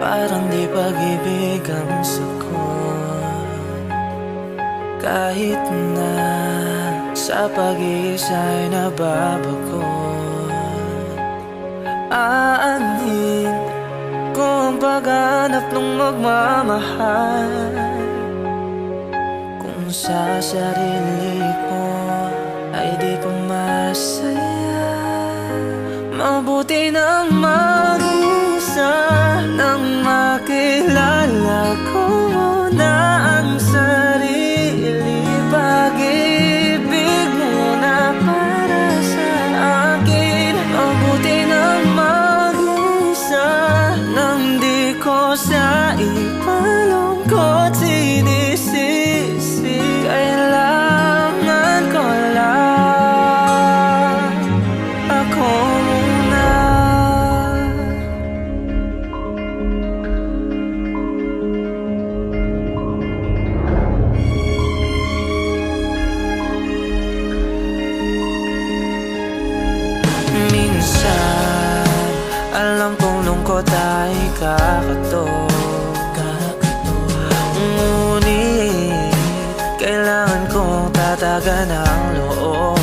parang di pag-ibig ang sagot. Kahit na sa pag-iisa'y nababagot, aanhin ko ang paghanap ng magmamahal. Kung sa sarili ko ay di pa masaya, mabuti nang mag-isa nang makilala ko na ang sarili. Pag-ibig mo na para sa akin, mabuti nang mag-isa nang di ko siya ipalungkot. Sinisisi, kailangan ko lang ako muna. Minsan, alam kong lungkot ay kakatok, ngunit kailangan kong tatagan ang loob.